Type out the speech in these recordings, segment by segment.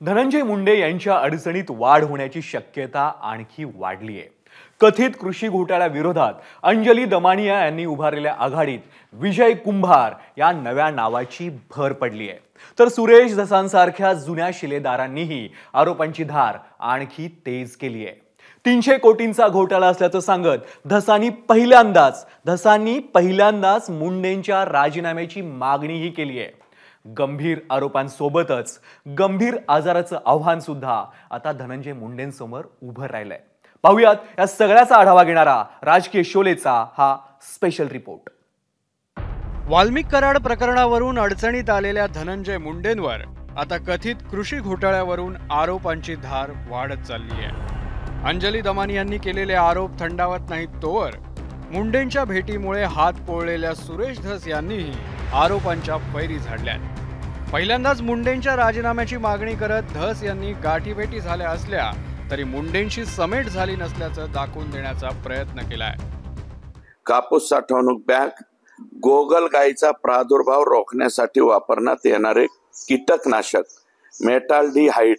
धनंजय मुंडे यांच्या अडचणीत वाढ होण्याची शक्यता आणखी वाढली आहे। कथित कृषी घोटाळ्याविरोधात अंजली दमानिया यांनी उभारलेल्या आघाडीत विजय कुंभार या नव्या नावाची भर पडली आहे। तर सुरेश धसांसारख्या जुन्या शिलेदारांनीही आरोपांची धार आणखी तेज केली आहे। 300 कोटींचा घोटाळा असल्याचं सांगत धसांनी पहिल्यांदाच मुंडेंच्या राजीनाम्याची मागणीही केली आहे। गंभीर आरोपांसोबतच गंभीर आजाराचं आव्हान सुद्धा आता धनंजय मुंडेंसमोर उभं राहिलंय। पाहुयात या सगळ्याचा आढावा घेणारा राजकीय शोलेचा हा स्पेशल रिपोर्ट। वाल्मिक कराड प्रकरणावरून अडचणीत आलेल्या धनंजय मुंडेंवर आता कथित कृषी घोटाळ्यावरून आरोपांची धार वाढत चालली आहे। अंजली दमानी यांनी केलेले आरोप थंडावत नाहीत तोवर मुंडेंच्या भेटीमुळे हात पोळलेल्या सुरेश धस यांनीही आरोपांच्या फैरी झाडल्यात। पहिल्यांदाच मुंडेंच्या राजीनाम्याची मागणी करत धस यांनी गाठीभेटी झाल्या असल्या तरी मुंडेंशी समेट झाली नसल्याचं दाखवून देण्याचा प्रयत्न केलाय। कापूस साठवणूक बॅग, गोगलगायीचा प्रादुर्भाव रोखण्यासाठी वापरण्यात येणारे कीटकनाशक, मेटाल्डिहाइड,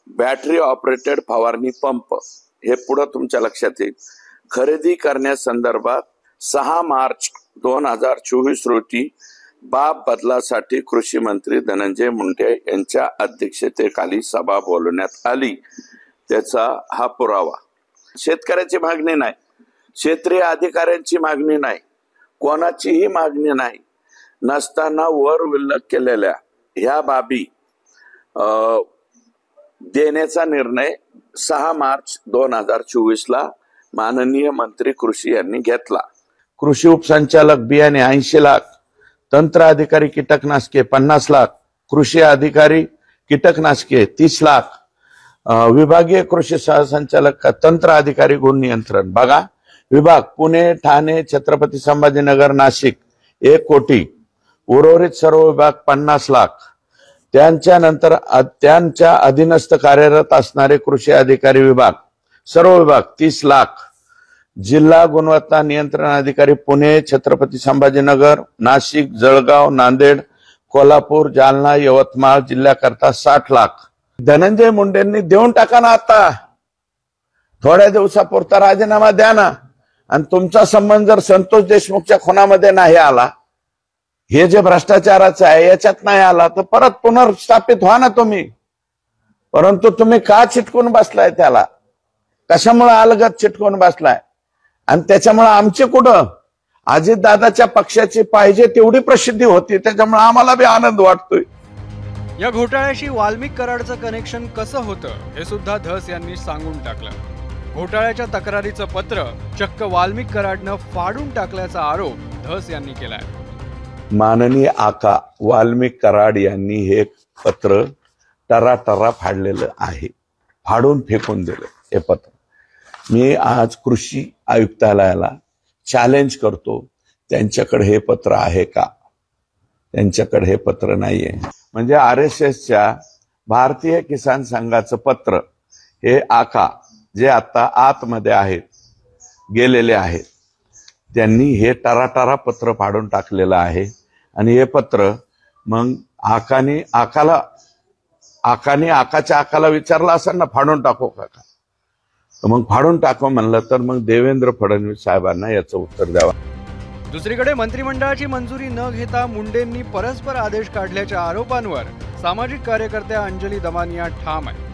बॅटरी ऑपरेटेड फवारणी पंप हे पुढे तुमच्या लक्षात येईल। खरेदी करण्यासंदर्भात 6 मार्च 2024 रोजी बाब बदलासाठी कृषी मंत्री धनंजय मुंडे यांच्या अध्यक्षतेखाली सभा बोलवण्यात आली। त्याचा हा पुरावा। शेतकऱ्याची मागणी नाही, क्षेत्रीय अधिकाऱ्यांची मागणी नाही, कोणाचीही मागणी नाही नसताना वर उल्लेख केलेल्या ह्या बाबी देण्याचा निर्णय 6 मार्च 2024 ला माननीय मंत्री कृषी यांनी घेतला। कृषी उपसंचालक बियाणे 80 लाख, तंत्र अधिकारी कीटकनाशके 50 लाख, कृषी अधिकारी कीटकनाशके 30 लाख, विभागीय कृषी सहसंचालक तंत्र अधिकारी गुण नियंत्रण बघा विभाग पुणे, ठाणे, छत्रपती संभाजीनगर, नाशिक 1 कोटी, उर्वरित सर्व विभाग 50 लाख, त्यांच्यानंतर त्यांच्या अधीनस्थ कार्यरत असणारे कृषी अधिकारी विभाग सर्व विभाग 30 लाख, जिल्हा गुणवत्ता नियंत्रण अधिकारी पुणे, छत्रपती संभाजीनगर, नाशिक, जळगाव, नांदेड, कोल्हापूर, जालना, यवतमाळ जिल्ह्याकरता 60 लाख। धनंजय मुंडेंनी देऊन टाका ना, आता थोड्या दिवसापुरता राजीनामा द्या ना। आणि तुमचा संबंध जर संतोष देशमुखच्या खुनामध्ये नाही आला, हे जे भ्रष्टाचाराचं आहे याच्यात नाही आला, तर परत पुनर्स्थापित व्हा ना तुम्ही। परंतु तुम्ही का चिटकून बसलाय त्याला? कशामुळे अलगद चिटकून बसलाय? आणि त्याच्यामुळे आमचे कुठं अजितदादाच्या पक्षाची पाहिजे तेवढी प्रसिद्धी होती, त्याच्यामुळे आम्हाला बी आनंद वाटतोय। या घोटाळ्याशी वाल्मिक कराडचं कनेक्शन कसं होतं हे सुद्धा धस यांनी सांगून टाकलं। घोटाळ्याच्या तक्रारीचं पत्र चक्क वाल्मिक कराडनं फाडून टाकल्याचा आरोप धस यांनी केलाय। माननीय आका वाल्मिक कराड यांनी हे पत्र टराटरा फाडलेलं आहे, फाडून फेकून दिलं हे पत्र। मी आज कृषी आयुक्तालयाला चॅलेंज करतो, त्यांच्याकडे हे पत्र आहे का? त्यांच्याकडे हे पत्र नाहीये। म्हणजे RSSच्या भारतीय किसान संघाचं पत्र हे आका जे आता आतमध्ये आहेत, गेलेले आहेत, त्यांनी हे टराटरा पत्र फाडून टाकलेलं आहे। आणि हे पत्र मग आकाच्या आकाला विचारलं असेल ना, फाडून टाको का? मग फाडून टाको म्हणलं तर मग देवेंद्र फडणवीस साहेबांना याचं उत्तर द्यावं। दुसरीकडे मंत्रिमंडळाची मंजुरी न घेता मुंडेंनी परस्पर आदेश काढल्याच्या आरोपांवर सामाजिक कार्यकर्त्या अंजली दमानिया ठाम आहे।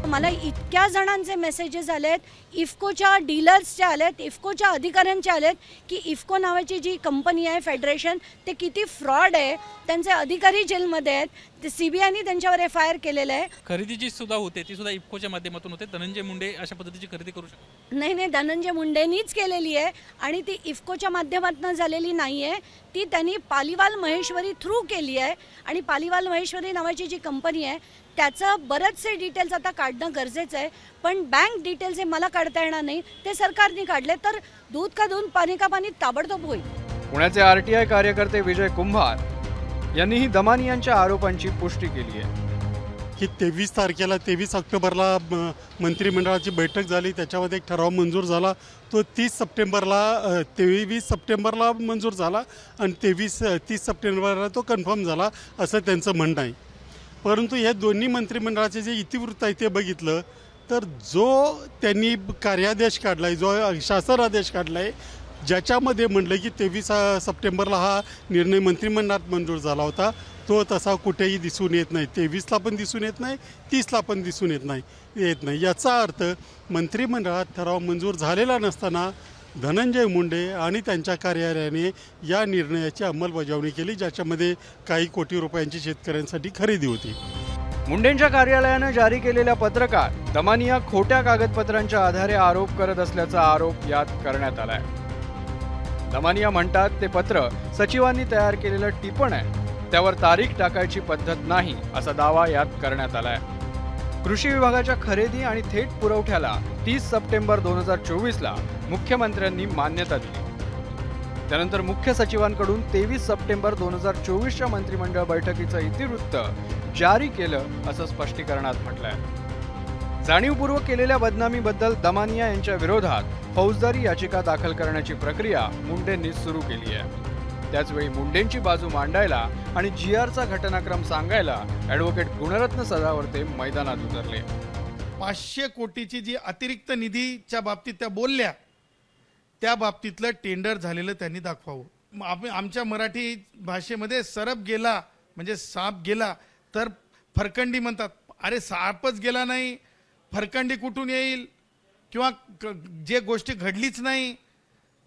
मला इतक्या जणांचे मेसेजेस आलेत, इफ्कोच्या डीलर्सचे आलेत, इफ्कोच्या अधिकाऱ्यांचे आलेत की इफ्को नावाची जी कंपनी आहे फेडरेशन, ते किती फ्रॉड आहे, त्यांचे अधिकारी जेलमध्ये आहेत, ते CBIने त्यांच्यावर FIR केलेलं आहे। खरेदी जी सुद्धा होते ती सुद्धा इफ्कोच्या माध्यमातून होते। धनंजय मुंडे अशा पद्धतीची खरेदी करू शकतात? नाही, धनंजय मुंडेंनीच केलेली आहे आणि ती इफ्कोच्या माध्यमातून झालेली नाहीये, ती त्यांनी पालीवाल महेश्वरी थ्रू केली आहे। आणि पालीवाल महेश्वरी नावाची जी कंपनी आहे त्याचं बरेचसे डिटेल्स आता काढणं गरजेचं आहे, पण बँक डिटेल्स हे मला काढता येणार नाही, ते सरकारने काढले तर दूध का दूध पाणी का पाणी ताबडतोब होईल। पुण्याचे RTI कार्यकर्ते विजय कुंभार यांनीही दमानी यांच्या आरोपांची पुष्टी केली आहे की 23 ऑक्टोबरला मंत्रिमंडळाची बैठक झाली, त्याच्यामध्ये एक ठराव मंजूर झाला, तो 23 सप्टेंबरला मंजूर झाला आणि 30 सप्टेंबरला तो कन्फर्म झाला असं त्यांचं म्हणणं आहे। परंतु हे दोन्ही मंत्रिमंडळाचे जे इतिवृत्त आहे ते बघितलं तर जो त्यांनी कार्यादेश काढला आहे, जो शासन आदेश काढला आहे, ज्याच्यामध्ये म्हटलं की 23 सप्टेंबरला हा निर्णय मंत्रिमंडळात मंजूर झाला होता, तो तसा कुठेही दिसून येत नाही. 23ला पण दिसून येत नाही, 30ला पण दिसून येत नाही. याचा अर्थ मंत्रिमंडळात ठराव मंजूर झालेला नसताना धनंजय मुंडे आणि त्यांच्या कार्यालयाने या निर्णयाची अंमलबजावणी केली, ज्याच्यामध्ये काही कोटी रुपयांची शेतकऱ्यांसाठी खरेदी होती. मुंडेंच्या कार्यालयानं जारी केलेल्या पत्रकात दमानिया खोट्या कागदपत्रांच्या आधारे आरोप करत असल्याचा आरोप यात करण्यात आलाय. दमानिया म्हणतात ते पत्र सचिवांनी तयार केलेलं टिपण आहे, त्यावर तारीख टाकायची पद्धत नाही असा दावा यात करण्यात आलाय. कृषी विभागाच्या खरेदी आणि थेट पुरवठ्याला 30 सप्टेंबर 2024ला मुख्यमंत्र्यांनी मान्यता दिली. त्यानंतर मुख्य सचिवांकडून 23 सप्टेंबर 2024च्या मंत्रिमंडळ बैठकीचं इतिवृत्त जारी केलं असं स्पष्टीकरणात म्हटलंय. जाणीवपूर्वक केलेल्या बदनामीबद्दल दमानिया यांच्या विरोधात फौजदारी याचिका दाखल करण्याची प्रक्रिया मुंडेंनी सुरू केली आहे. त्याचवेळी मुंडेंची बाजू मांडायला आणि GRचा घटनाक्रम सांगायला ॲडव्होकेट गुणरत्न सदावर्ते मैदानात उतरले. 500 कोटीची जी अतिरिक्त निधीच्या बाबतीत त्या बोलल्या, त्या बाबतीतलं टेंडर झालेलं त्यांनी दाखवावं. आमच्या मराठी भाषेमध्ये सरप गेला म्हणजे साप गेला तर फरकंडी म्हणतात. अरे सापच गेला नाही, फरकंडी कुठून येईल? किंवा जे गोष्टी घडलीच नाही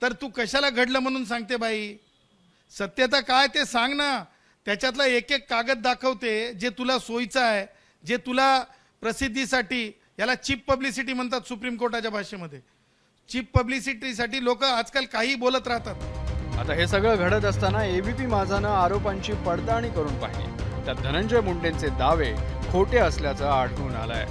तर तू कशाला घडलं म्हणून सांगते बाई? सत्यता काय ते सांग ना. त्याच्यातला एक एक कागद दाखवते जे तुला सोयीचं आहे, जे तुला प्रसिद्धीसाठी, याला चीप पब्लिसिटी म्हणतात सुप्रीम कोर्टाच्या भाषेमध्ये. चीप पब्लिसिटीसाठी लोक आजकाल काही बोलत राहतात. आता हे सगळं घडत असताना ABP माझानं आरोपांची पडताळणी करून पाहिली. त्यात धनंजय मुंडेंचे दावे खोटे असल्याचं आढळून आलंय.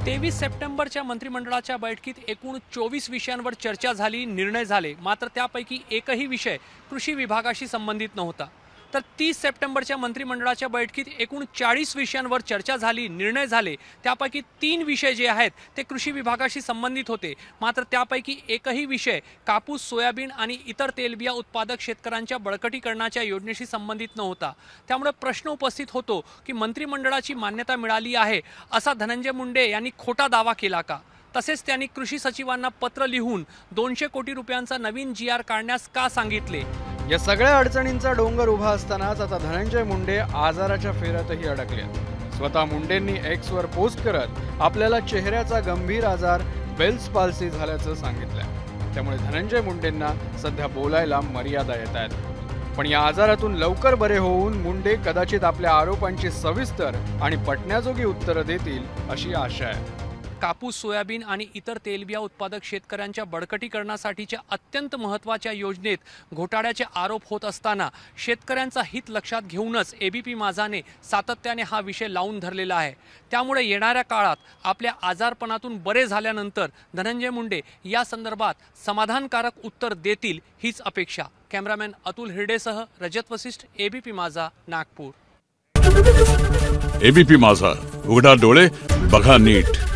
23 सप्टेंबरच्या मंत्रिमंडळाच्या बैठकीत एकूण 24 विषयांवर चर्चा झाली, निर्णय झाले. मात्र त्यापैकी एकही विषय कृषी विभागाशी संबंधित नव्हता. तर 30 सप्टेंबरच्या मंत्रिमंडळाच्या बैठकीत एकूण 40 विषयांवर चर्चा झाली, निर्णय झाले. त्यापैकी 3 विषय जे आहेत ते कृषी विभागाशी संबंधित होते. मात्र त्यापैकी एकही विषय कापूस, सोयाबीन आणि इतर तेलबिया उत्पादक शेतकऱ्यांच्या बळकटीकरणाच्या योजनेशी संबंधित नव्हता. त्यामुळे प्रश्न उपस्थित होतो की मंत्रिमंडळाची मान्यता मिळाली आहे असा धनंजय मुंडे यांनी खोटा दावा केला का? तसेच त्यांनी कृषी सचिवांना पत्र लिहून 200 कोटी रुपयांचा नवीन GR काढण्यास का सांगितले? या सगळ्या अडचणींचा डोंगर उभा असतानाच आता धनंजय मुंडे आजाराच्या फेऱ्यातही अडकले. स्वतः मुंडेंनी Xवर पोस्ट करत आपल्याला चेहऱ्याचा गंभीर आजार बेल्स पाल्सी झाल्याचं सांगितलंय. त्यामुळे धनंजय मुंडेंना सध्या बोलायला मर्यादा येत आहेत. पण या आजारातून लवकर बरे होऊन मुंडे कदाचित आपल्या आरोपांची सविस्तर आणि पटण्याजोगी उत्तरं देतील अशी आशा आहे. कापूस, सोयाबीन आणि इतर तेलबिया उत्पादक शेतकऱ्यांच्या बळकटीकरणासाठीच्या अत्यंत महत्त्वाच्या योजनेत घोटाळ्याचे आरोप होत असताना शेतकऱ्यांचा हित लक्षात घेऊनच ABP माझाने सातत्याने हा विषय लावून धरलेला आहे. त्यामुळे येणाऱ्या काळात आपल्या आजारपणातून बरे झाल्यानंतर धनंजय मुंडे या संदर्भात समाधानकारक उत्तर देतील हीच अपेक्षा. कॅमेरामॅन अतुल हिरडेसह रजत वसिष्ठ, ABP माझा, नागपूर. ABP माझा, उघडा डोळे बघा नीट.